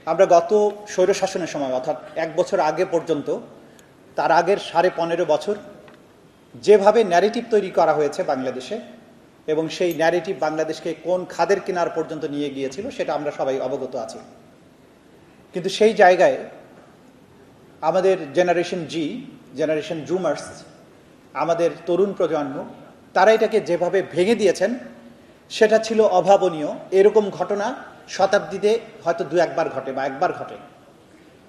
আমরা গত স্বৈরশাসনের সময় অর্থাৎ এক বছর আগে পর্যন্ত তার আগের 15.5 বছর যেভাবে ন্যারেটিভ তৈরি করা হয়েছে বাংলাদেশে এবং সেই ন্যারেটিভ বাংলাদেশকে কোন খাদের কিনার পর্যন্ত নিয়ে গিয়েছিল সেটা আমরা সবাই অবগত আছি। কিন্তু সেই জায়গায় আমাদের জেনারেশন জুমার্স, আমাদের তরুণ প্রজন্ম, তারা এটাকে যেভাবে ভেঙে দিয়েছেন সেটা ছিল অভাবনীয়। এরকম ঘটনা শতাব্দীতে হয়তো দু একবার ঘটে বা একবার ঘটে।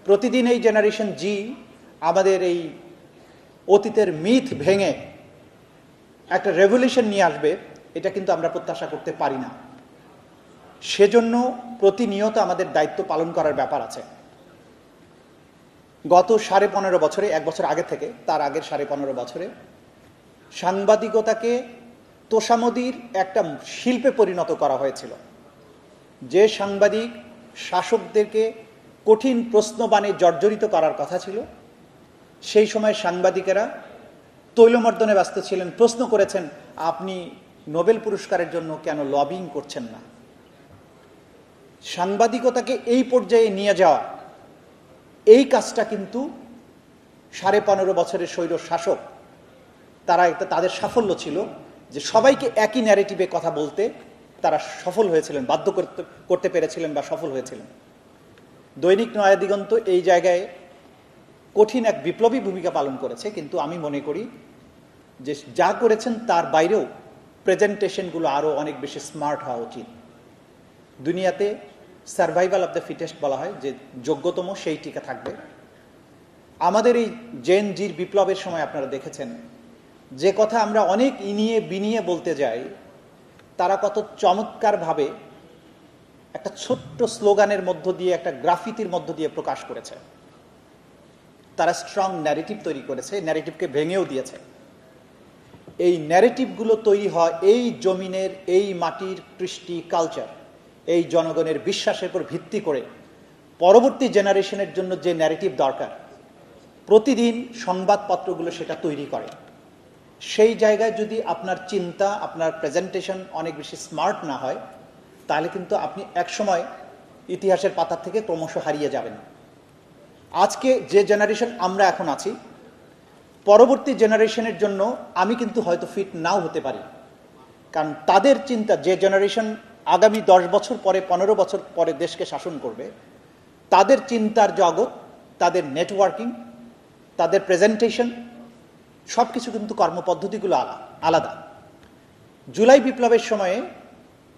প্রতিদিন এই জেনারেশন জি আমাদের এই অতীতের মিথ ভেঙে একটা রেভলিউশন নিয়ে আসবে, এটা কিন্তু আমরা প্রত্যাশা করতে পারি না। সেজন্য প্রতিনিয়ত আমাদের দায়িত্ব পালন করার ব্যাপার আছে। গত 15.5 বছরে, এক বছর আগে থেকে তার আগের 15.5 বছরে সাংবাদিকতাকে তোষামদির একটা শিল্পে পরিণত করা হয়েছিল। যে সাংবাদিক শাসকদেরকে কঠিন প্রশ্নবাণে জর্জরিত করার কথা ছিল, সেই সময় সাংবাদিকেরা তৈলমর্দনে ব্যস্ত ছিলেন, প্রশ্ন করেছেন আপনি নোবেল পুরস্কারের জন্য কেন লবিং করছেন না। সাংবাদিকতাকে এই পর্যায়ে নিয়ে যাওয়া, এই কাজটা কিন্তু 15.5 বছরের স্বৈর শাসক তারা তাদের সাফল্য ছিল যে সবাইকে একই ন্যারেটিভে কথা বলতে তারা সফল হয়েছিলেন, বাধ্য করতে পেরেছিলেন বা সফল হয়েছিলেন। দৈনিক নয়া দিগন্ত এই জায়গায় কঠিন এক বিপ্লবী ভূমিকা পালন করেছে, কিন্তু আমি মনে করি যে যা করেছেন তার বাইরেও প্রেজেন্টেশনগুলো আরও অনেক বেশি স্মার্ট হওয়া উচিত। দুনিয়াতে সার্ভাইভাল অফ দ্য ফিটেস্ট বলা হয়, যে যোগ্যতম সেই টিকে থাকবে। আমাদের এই জেন জির বিপ্লবের সময় আপনারা দেখেছেন যে কথা আমরা অনেক ইনিয়ে বিনিয়ে বলতে যাই, তারা কত চমৎকারভাবে একটা ছোট্ট স্লোগানের মধ্য দিয়ে, একটা গ্রাফিতির মধ্য দিয়ে প্রকাশ করেছে। তারা স্ট্রং ন্যারেটিভ তৈরি করেছে, ন্যারেটিভকে ভেঙেও দিয়েছে। এই ন্যারেটিভগুলো তৈরি হয় এই জমিনের, এই মাটির কৃষ্টি কালচার, এই জনগণের বিশ্বাসের উপর ভিত্তি করে পরবর্তী জেনারেশনের জন্য যে ন্যারেটিভ দরকার, প্রতিদিন সংবাদপত্রগুলো সেটা তৈরি করে। সেই জায়গায় যদি আপনার চিন্তা, আপনার প্রেজেন্টেশন অনেক বেশি স্মার্ট না হয়, তাহলে কিন্তু আপনি একসময় ইতিহাসের পাতা থেকে ক্রমশ হারিয়ে যাবেন। আজকে যে জেনারেশন আমরা এখন আছি, পরবর্তী জেনারেশনের জন্য আমি কিন্তু হয়তো ফিট নাও হতে পারি, কারণ তাদের চিন্তা, যে জেনারেশন আগামী 10 বছর পরে, 15 বছর পরে দেশকে শাসন করবে, তাদের চিন্তার জগৎ, তাদের নেটওয়ার্কিং, তাদের প্রেজেন্টেশন সব কিছু কিন্তু কর্মপদ্ধতিগুলো আলাদা। জুলাই বিপ্লবের সময়ে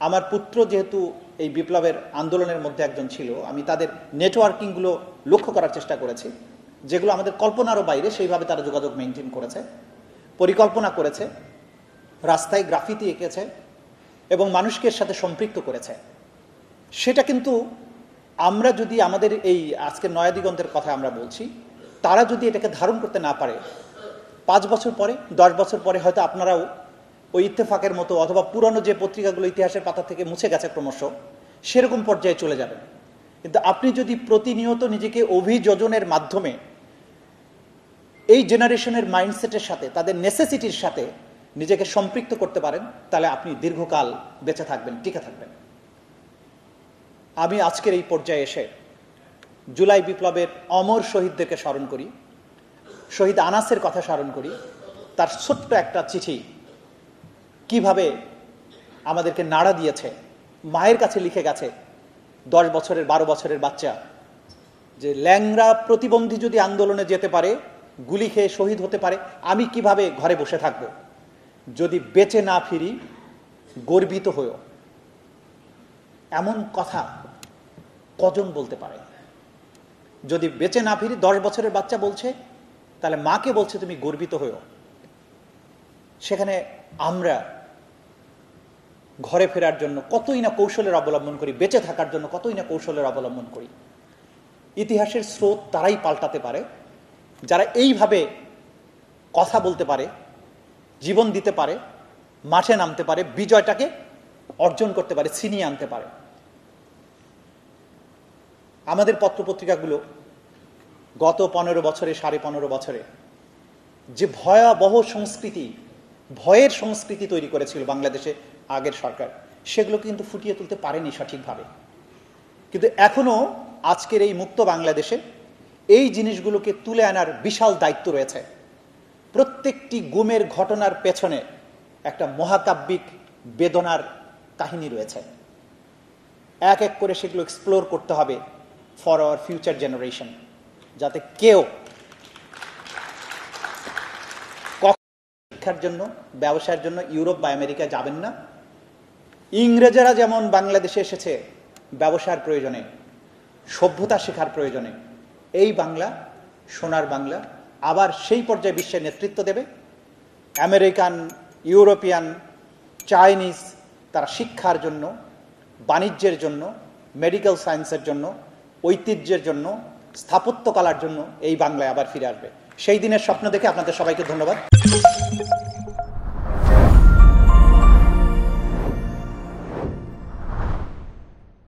আমার পুত্র যেহেতু এই বিপ্লবের আন্দোলনের মধ্যে একজন ছিল, আমি তাদের নেটওয়ার্কিংগুলো লক্ষ্য করার চেষ্টা করেছি, যেগুলো আমাদের কল্পনারও বাইরে। সেইভাবে তারা যোগাযোগ মেনটেন করেছে, পরিকল্পনা করেছে, রাস্তায় গ্রাফিতি এঁকেছে এবং মানুষকে এর সাথে সম্পৃক্ত করেছে। সেটা কিন্তু আমরা যদি আমাদের এই আজকের নয়া দিগন্তের কথা আমরা বলছি, তারা যদি এটাকে ধারণ করতে না পারে, 5 বছর পরে, 10 বছর পরে হয়তো আপনারাও ওই ইত্তেফাকের মতো অথবা পুরনো যে পত্রিকাগুলো ইতিহাসের পাতা থেকে মুছে গেছে ক্রমশ, সেরকম পর্যায়ে চলে যাবেন। কিন্তু আপনি যদি প্রতিনিয়ত নিজেকে অভিযোজনের মাধ্যমে এই জেনারেশনের মাইন্ডসেটের সাথে, তাদের নেসেসিটির সাথে নিজেকে সম্পৃক্ত করতে পারেন, তাহলে আপনি দীর্ঘকাল বেঁচে থাকবেন, টিকে থাকবেন। আমি আজকের এই পর্যায়ে এসে জুলাই বিপ্লবের অমর শহীদদেরকে স্মরণ করি, শহীদ আনাসের কথা স্মরণ করি। তার ছোট্ট একটা চিঠি কিভাবে আমাদেরকে নাড়া দিয়েছে। মায়ের কাছে লিখে গেছে, 10 বছরের 12 বছরের বাচ্চা, যে ল্যাংড়া প্রতিবন্ধী যদি আন্দোলনে যেতে পারে, গুলি খেয়ে শহীদ হতে পারে, আমি কিভাবে ঘরে বসে থাকব? যদি বেঁচে না ফিরি, গর্বিত হয়েও। এমন কথা কজন বলতে পারে? যদি বেঁচে না ফিরি, 10 বছরের বাচ্চা বলছে, তাহলে মাকে বলছে তুমি গর্বিত হয়েও। সেখানে আমরা ঘরে ফেরার জন্য কতই না কৌশলের অবলম্বন করি, বেঁচে থাকার জন্য কতই না কৌশলের অবলম্বন করি। ইতিহাসের স্রোত তারাই পাল্টাতে পারে যারা এইভাবে কথা বলতে পারে, জীবন দিতে পারে, মাঠে নামতে পারে, বিজয়টাকে অর্জন করতে পারে, ছিনিয়ে আনতে পারে। আমাদের পত্রপত্রিকাগুলো গত 15 বছরে, 15.5 বছরে যে ভয়াবহ সংস্কৃতি, ভয়ের সংস্কৃতি তৈরি করেছিল বাংলাদেশে আগের সরকার, সেগুলো কিন্তু ফুটিয়ে তুলতে পারেনি সঠিকভাবে। কিন্তু এখনো আজকের এই মুক্ত বাংলাদেশে এই জিনিসগুলোকে তুলে আনার বিশাল দায়িত্ব রয়েছে। প্রত্যেকটি গুমের ঘটনার পেছনে একটা মহাকাব্যিক বেদনার কাহিনী রয়েছে। এক এক করে সেগুলো এক্সপ্লোর করতে হবে ফর আওয়ার ফিউচার জেনারেশন, যাতে কেউ শিক্ষার জন্য, ব্যবসার জন্য ইউরোপ বা আমেরিকা যাবেন না। ইংরেজেরা যেমন বাংলাদেশে এসেছে ব্যবসার প্রয়োজনে, সভ্যতা শেখার প্রয়োজনে, এই বাংলা, সোনার বাংলা আবার সেই পর্যায়ে বিশ্বের নেতৃত্ব দেবে। আমেরিকান, ইউরোপিয়ান, চাইনিজ তারা শিক্ষার জন্য, বাণিজ্যের জন্য, মেডিকেল সায়েন্সের জন্য, ঐতিহ্যের জন্য, স্থাপত্যকলার জন্য এই বাংলায় আবার ফিরে আসবে। সেই দিনের স্বপ্ন দেখে আপনাদের সবাইকে ধন্যবাদ।